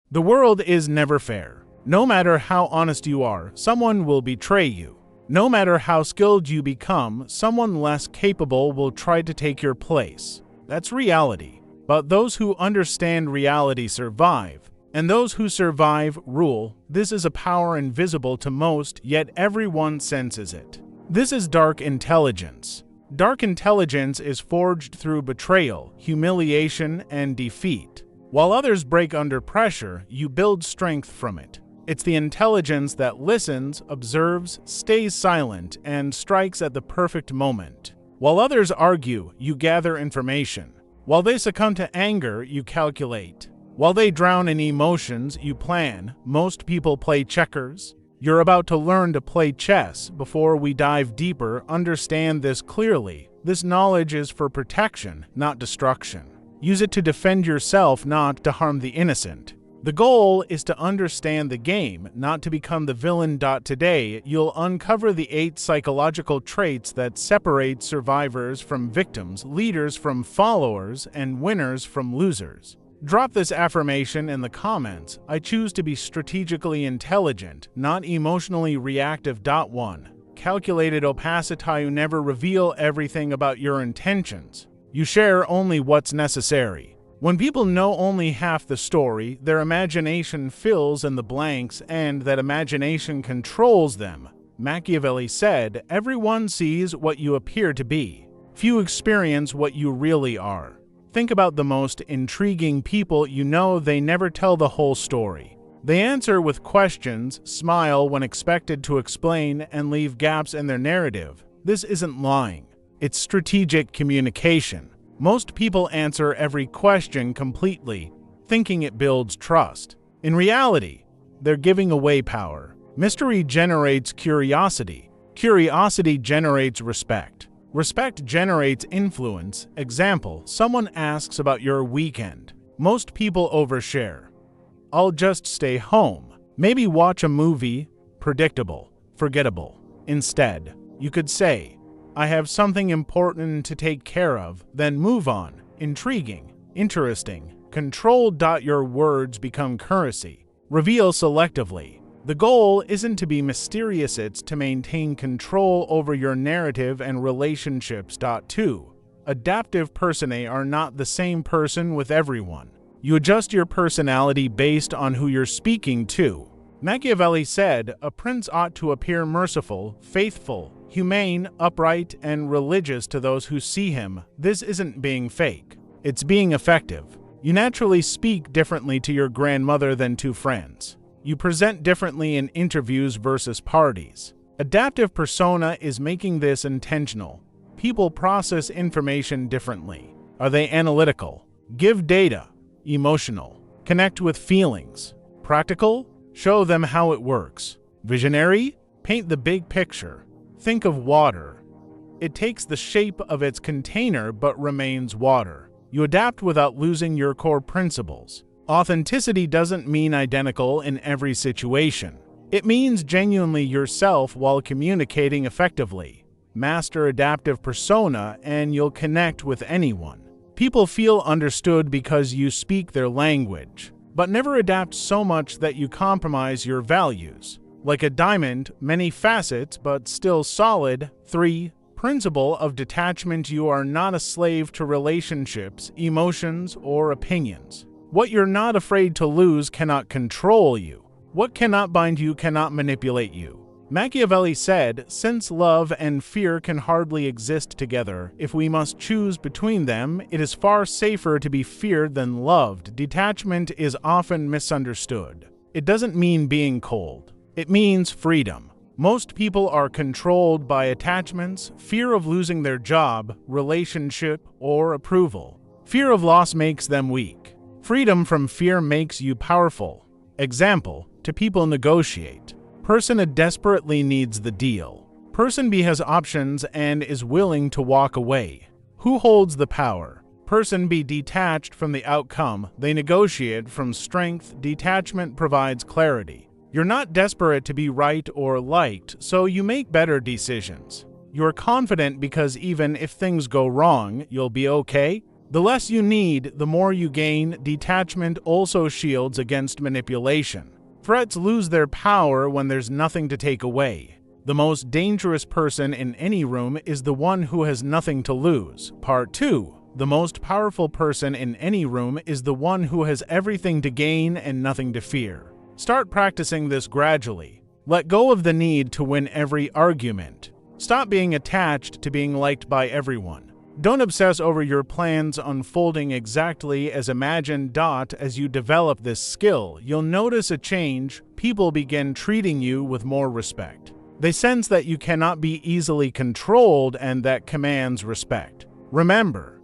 The world is never fair. No matter how honest you are, someone will betray you. No matter how skilled you become, someone less capable will try to take your place. That's reality. But those who understand reality survive, and those who survive rule. This is a power invisible to most, yet everyone senses it. This is dark intelligence. Dark intelligence is forged through betrayal, humiliation, and defeat. While others break under pressure, you build strength from it. It's the intelligence that listens, observes, stays silent, and strikes at the perfect moment. While others argue, you gather information. While they succumb to anger, you calculate. While they drown in emotions, you plan. Most people play checkers. You're about to learn to play chess. Before we dive deeper, understand this clearly. This knowledge is for protection, not destruction. Use it to defend yourself, not to harm the innocent. The goal is to understand the game, not to become the villain. Today, you'll uncover the 8 psychological traits that separate survivors from victims, leaders from followers, and winners from losers. Drop this affirmation in the comments. I choose to be strategically intelligent, not emotionally reactive. 1. Calculated opacity. You never reveal everything about your intentions. You share only what's necessary. When people know only half the story, their imagination fills in the blanks, and that imagination controls them. Machiavelli said, "Everyone sees what you appear to be. Few experience what you really are." Think about the most intriguing people you know. They never tell the whole story. They answer with questions, smile when expected to explain, and leave gaps in their narrative. This isn't lying. It's strategic communication. Most people answer every question completely, thinking it builds trust. In reality, they're giving away power. Mystery generates curiosity. Curiosity generates respect. Respect generates influence. Example, someone asks about your weekend. Most people overshare. I'll just stay home. Maybe watch a movie. Predictable. Forgettable. Instead, you could say, I have something important to take care of, then move on. Intriguing. Interesting. Controlled. Your words become currency. Reveal selectively. The goal isn't to be mysterious, it's to maintain control over your narrative and relationships. 2. Adaptive personae are not the same person with everyone. You adjust your personality based on who you're speaking to. Machiavelli said, a prince ought to appear merciful, faithful, humane, upright, and religious to those who see him. This isn't being fake. It's being effective. You naturally speak differently to your grandmother than to friends. You present differently in interviews versus parties. Adaptive persona is making this intentional. People process information differently. Are they analytical? Give data. Emotional. Connect with feelings. Practical? Show them how it works. Visionary? Paint the big picture. Think of water. It takes the shape of its container but remains water. You adapt without losing your core principles. Authenticity doesn't mean identical in every situation. It means genuinely yourself while communicating effectively. Master adaptive persona and you'll connect with anyone. People feel understood because you speak their language, but never adapt so much that you compromise your values. Like a diamond, many facets but still solid. 3. Principle of detachment. You are not a slave to relationships, emotions, or opinions. What you're not afraid to lose cannot control you. What cannot bind you cannot manipulate you. Machiavelli said, since love and fear can hardly exist together, if we must choose between them, it is far safer to be feared than loved. Detachment is often misunderstood. It doesn't mean being cold. It means freedom. Most people are controlled by attachments, fear of losing their job, relationship, or approval. Fear of loss makes them weak. Freedom from fear makes you powerful. Example, to people negotiate. Person A desperately needs the deal. Person B has options and is willing to walk away. Who holds the power? Person B detached from the outcome. They negotiate from strength. Detachment provides clarity. You're not desperate to be right or liked, so you make better decisions. You're confident because even if things go wrong, you'll be okay. The less you need, the more you gain. Detachment also shields against manipulation. Threats lose their power when there's nothing to take away. The most dangerous person in any room is the one who has nothing to lose. Part 2. The most powerful person in any room is the one who has everything to gain and nothing to fear. Start practicing this gradually. Let go of the need to win every argument. Stop being attached to being liked by everyone. Don't obsess over your plans unfolding exactly as imagined. As you develop this skill, you'll notice a change. People begin treating you with more respect. They sense that you cannot be easily controlled and that commands respect. Remember,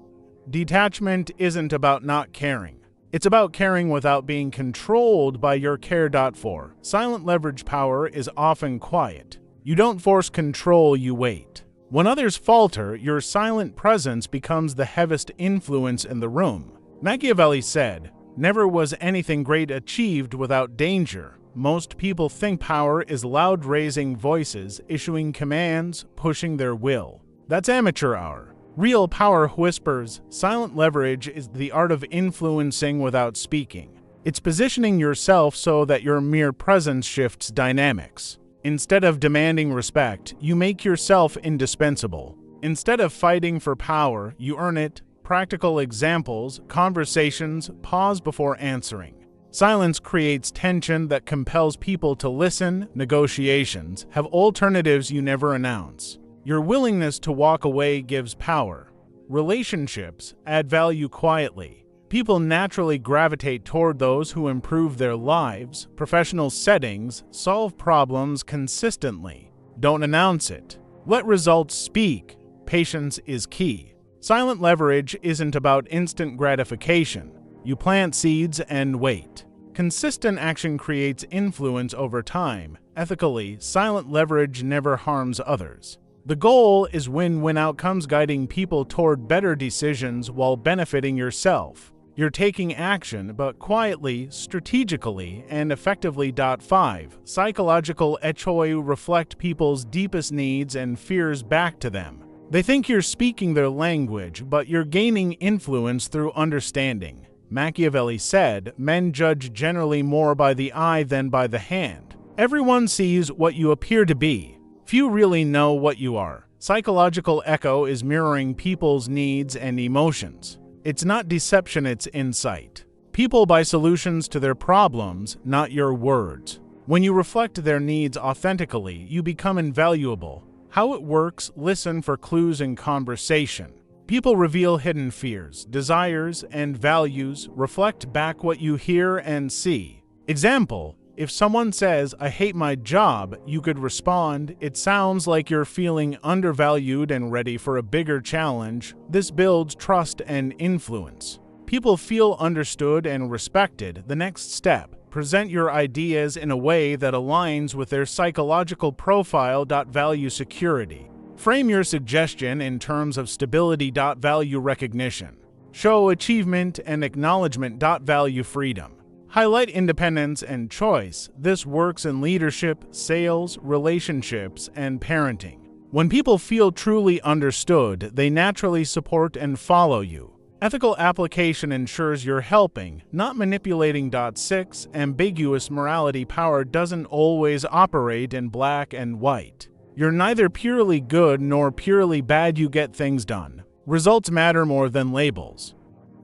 detachment isn't about not caring. It's about caring without being controlled by your care. 4. Silent leverage power is often quiet. You don't force control, you wait. When others falter, your silent presence becomes the heaviest influence in the room. Machiavelli said, "Never was anything great achieved without danger." Most people think power is loud raising voices, issuing commands, pushing their will. That's amateur hour. Real power whispers. Silent leverage is the art of influencing without speaking. It's positioning yourself so that your mere presence shifts dynamics. Instead of demanding respect, you make yourself indispensable. Instead of fighting for power, you earn it. Practical examples, conversations, pause before answering. Silence creates tension that compels people to listen. Negotiations have alternatives you never announce. Your willingness to walk away gives power. Relationships add value quietly. People naturally gravitate toward those who improve their lives. Professional settings solve problems consistently. Don't announce it. Let results speak. Patience is key. Silent leverage isn't about instant gratification. You plant seeds and wait. Consistent action creates influence over time. Ethically, silent leverage never harms others. The goal is win-win outcomes, guiding people toward better decisions while benefiting yourself. You're taking action, but quietly, strategically, and effectively. 5. Psychological echoes reflect people's deepest needs and fears back to them. They think you're speaking their language, but you're gaining influence through understanding. Machiavelli said, "Men judge generally more by the eye than by the hand." Everyone sees what you appear to be. Few really know what you are. Psychological echo is mirroring people's needs and emotions. It's not deception, it's insight. People buy solutions to their problems, not your words. When you reflect their needs authentically, you become invaluable. How it works: listen for clues in conversation. People reveal hidden fears, desires, and values. Reflect back what you hear and see. Example: if someone says, "I hate my job," you could respond, "It sounds like you're feeling undervalued and ready for a bigger challenge." This builds trust and influence. People feel understood and respected. The next step: present your ideas in a way that aligns with their psychological profile. Value security. Frame your suggestion in terms of stability. Value recognition. Show achievement and acknowledgement. Value freedom. Highlight independence and choice. This works in leadership, sales, relationships, and parenting. When people feel truly understood, they naturally support and follow you. Ethical application ensures you're helping, not manipulating. 6. Ambiguous morality. Power doesn't always operate in black and white. You're neither purely good nor purely bad. You get things done. Results matter more than labels.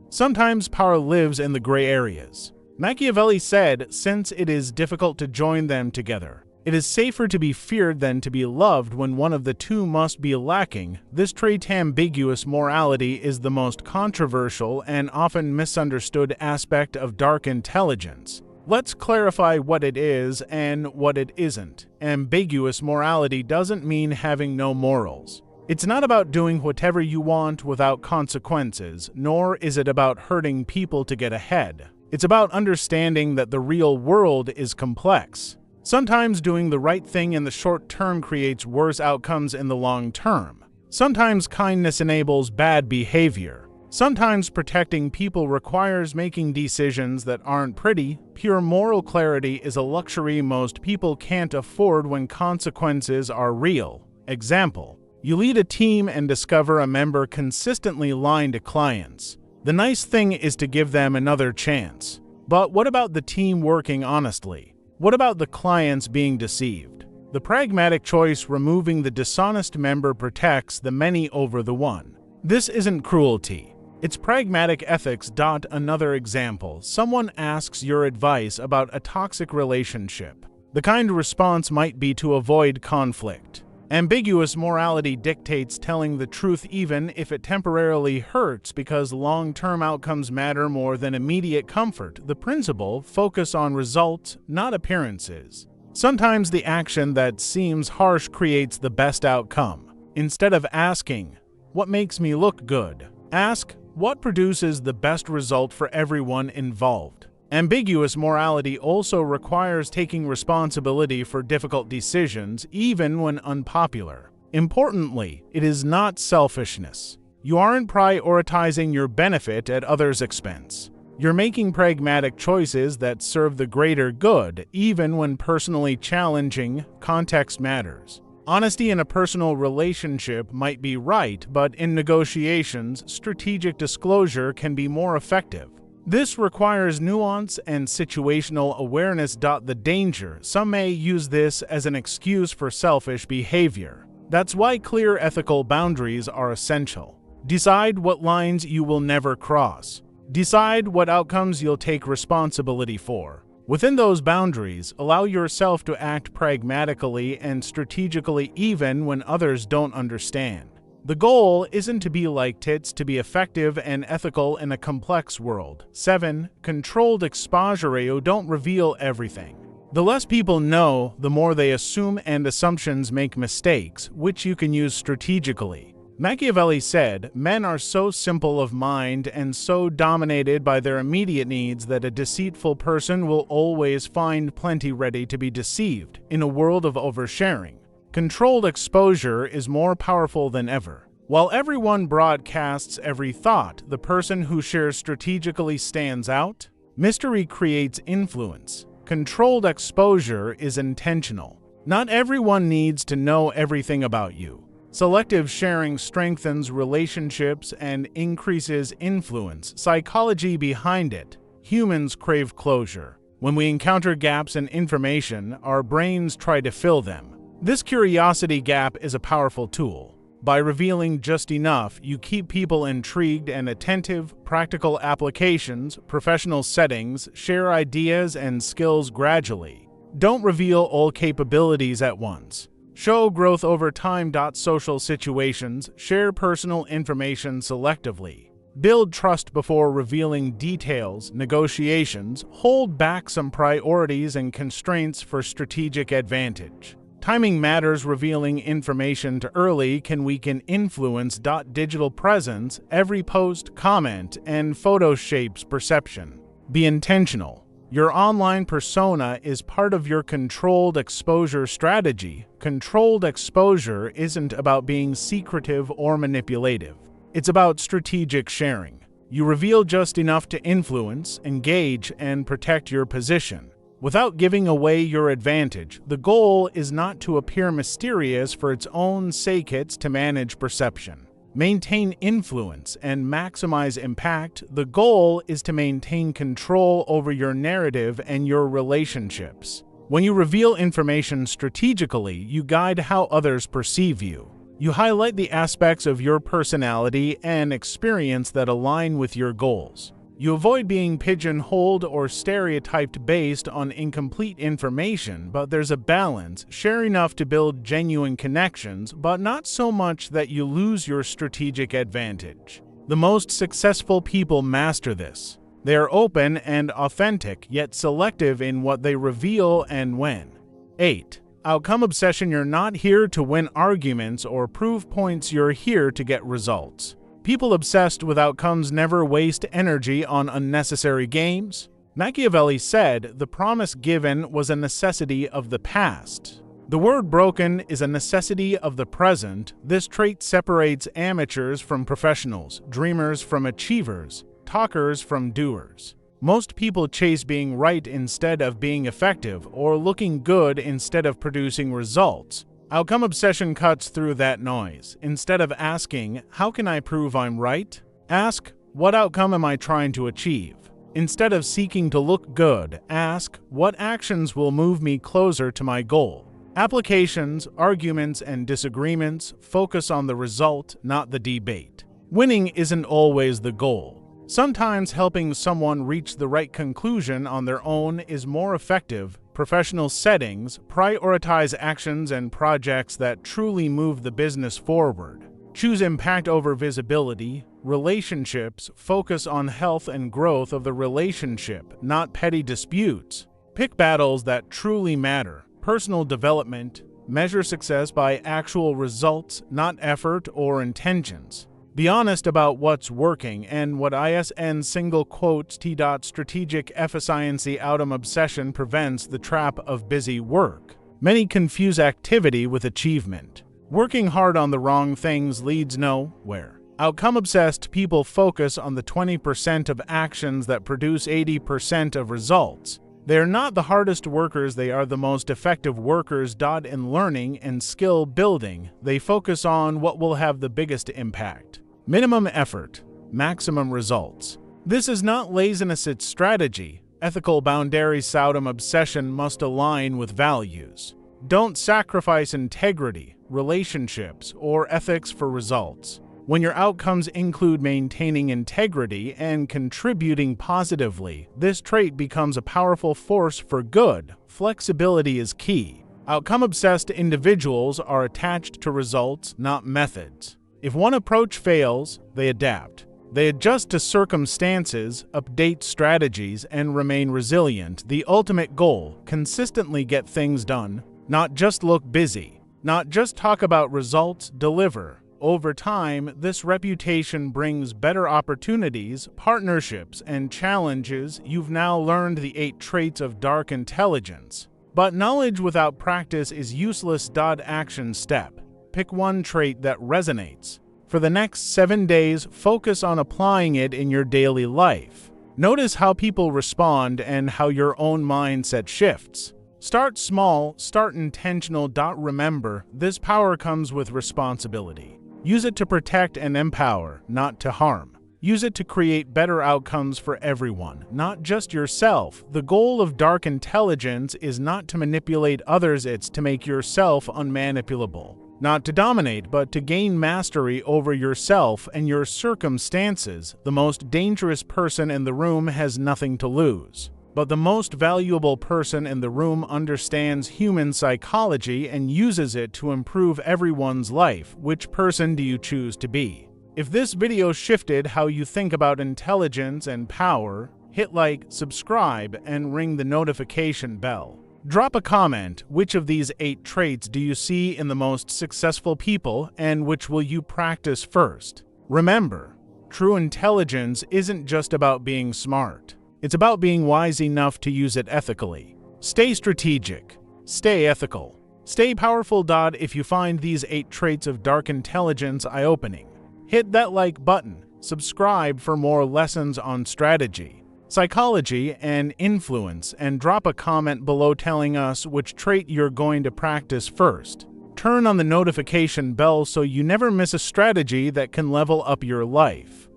Sometimes power lives in the gray areas. Machiavelli said, "Since it is difficult to join them together, it is safer to be feared than to be loved when one of the two must be lacking." This trait, ambiguous morality, is the most controversial and often misunderstood aspect of dark intelligence. Let's clarify what it is and what it isn't. Ambiguous morality doesn't mean having no morals. It's not about doing whatever you want without consequences, nor is it about hurting people to get ahead. It's about understanding that the real world is complex. Sometimes doing the right thing in the short term creates worse outcomes in the long term. Sometimes kindness enables bad behavior. Sometimes protecting people requires making decisions that aren't pretty. Pure moral clarity is a luxury most people can't afford when consequences are real. Example: you lead a team and discover a member consistently lying to clients. The nice thing is to give them another chance. But what about the team working honestly? What about the clients being deceived? The pragmatic choice removing the dishonest member protects the many over the one. This isn't cruelty. It's pragmatic ethics. Another example. Someone asks your advice about a toxic relationship. The kind response might be to avoid conflict. Ambiguous morality dictates telling the truth even if it temporarily hurts because long-term outcomes matter more than immediate comfort. The principle: focus on results, not appearances. Sometimes the action that seems harsh creates the best outcome. Instead of asking, "What makes me look good?" ask, "What produces the best result for everyone involved?" Ambiguous morality also requires taking responsibility for difficult decisions, even when unpopular. Importantly, it is not selfishness. You aren't prioritizing your benefit at others' expense. You're making pragmatic choices that serve the greater good, even when personally challenging. Context matters. Honesty in a personal relationship might be right, but in negotiations, strategic disclosure can be more effective. This requires nuance and situational awareness. The danger: some may use this as an excuse for selfish behavior. That's why clear ethical boundaries are essential. Decide what lines you will never cross. Decide what outcomes you'll take responsibility for. Within those boundaries, allow yourself to act pragmatically and strategically even when others don't understand. The goal isn't to be like tits, to be effective and ethical in a complex world. 7. Controlled exposure. Don't reveal everything. The less people know, the more they assume, and assumptions make mistakes, which you can use strategically. Machiavelli said, "Men are so simple of mind and so dominated by their immediate needs that a deceitful person will always find plenty ready to be deceived." In a world of oversharing, controlled exposure is more powerful than ever. While everyone broadcasts every thought, the person who shares strategically stands out. Mystery creates influence. Controlled exposure is intentional. Not everyone needs to know everything about you. Selective sharing strengthens relationships and increases influence. Psychology behind it: humans crave closure. When we encounter gaps in information, our brains try to fill them. This curiosity gap is a powerful tool. By revealing just enough, you keep people intrigued and attentive. Practical applications: professional settings, share ideas and skills gradually. Don't reveal all capabilities at once. Show growth over time. Social situations: share personal information selectively. Build trust before revealing details. Negotiations: hold back some priorities and constraints for strategic advantage. Timing matters. Revealing information too early can weaken influence. Digital presence: every post, comment, and photo shapes perception. Be intentional. Your online persona is part of your controlled exposure strategy. Controlled exposure isn't about being secretive or manipulative. It's about strategic sharing. You reveal just enough to influence, engage, and protect your position, without giving away your advantage. The goal is not to appear mysterious for its own sake, it's to manage perception, maintain influence, and maximize impact. The goal is to maintain control over your narrative and your relationships. When you reveal information strategically, you guide how others perceive you. You highlight the aspects of your personality and experience that align with your goals. You avoid being pigeonholed or stereotyped based on incomplete information, but there's a balance. Share enough to build genuine connections, but not so much that you lose your strategic advantage. The most successful people master this. They are open and authentic, yet selective in what they reveal and when. 8. Outcome obsession. You're not here to win arguments or prove points, you're here to get results. People obsessed with outcomes never waste energy on unnecessary games. Machiavelli said, "The promise given was a necessity of the past. The word broken is a necessity of the present." This trait separates amateurs from professionals, dreamers from achievers, talkers from doers. Most people chase being right instead of being effective, or looking good instead of producing results. Outcome obsession cuts through that noise. Instead of asking, "How can I prove I'm right?" ask, what outcome am I trying to achieve? Instead of seeking to look good, ask, what actions will move me closer to my goal? Applications, arguments, and disagreements focus on the result, not the debate. Winning isn't always the goal. Sometimes helping someone reach the right conclusion on their own is more effective. Professional settings prioritize actions and projects that truly move the business forward. Choose impact over visibility. Relationships focus on health and growth of the relationship, not petty disputes. Pick battles that truly matter. Personal development. Measure success by actual results, not effort or intentions. Be honest about what's working and what ISN single quotes T. Strategic efficiency outcome obsession prevents the trap of busy work. Many confuse activity with achievement. Working hard on the wrong things leads nowhere. Outcome-obsessed people focus on the 20% of actions that produce 80% of results. They are not the hardest workers, they are the most effective workers. In learning and skill building, they focus on what will have the biggest impact. Minimum effort, maximum results. This is not laziness, it's strategy. Ethical boundaries outcome obsession must align with values. Don't sacrifice integrity, relationships, or ethics for results. When your outcomes include maintaining integrity and contributing positively, this trait becomes a powerful force for good. Flexibility is key. Outcome-obsessed individuals are attached to results, not methods. If one approach fails, they adapt. They adjust to circumstances, update strategies, and remain resilient. The ultimate goal: consistently get things done, not just look busy, not just talk about results, deliver. Over time, this reputation brings better opportunities, partnerships, and challenges. You've now learned the 8 traits of dark intelligence. But knowledge without practice is useless. Action step. Pick one trait that resonates. For the next 7 days, focus on applying it in your daily life. Notice how people respond and how your own mindset shifts. Start small, start intentional. Remember, this power comes with responsibility. Use it to protect and empower, not to harm. Use it to create better outcomes for everyone, not just yourself. The goal of dark intelligence is not to manipulate others, it's to make yourself unmanipulable. Not to dominate, but to gain mastery over yourself and your circumstances. The most dangerous person in the room has nothing to lose. But the most valuable person in the room understands human psychology and uses it to improve everyone's life. Which person do you choose to be? If this video shifted how you think about intelligence and power, hit like, subscribe, and ring the notification bell. Drop a comment. Which of these 8 traits do you see in the most successful people, and which will you practice first? Remember, true intelligence isn't just about being smart. It's about being wise enough to use it ethically. Stay strategic. Stay ethical. Stay powerful. If you find these 8 traits of dark intelligence eye-opening, hit that like button. Subscribe for more lessons on strategy, psychology, and influence, and drop a comment below telling us which trait you're going to practice first. Turn on the notification bell so you never miss a strategy that can level up your life.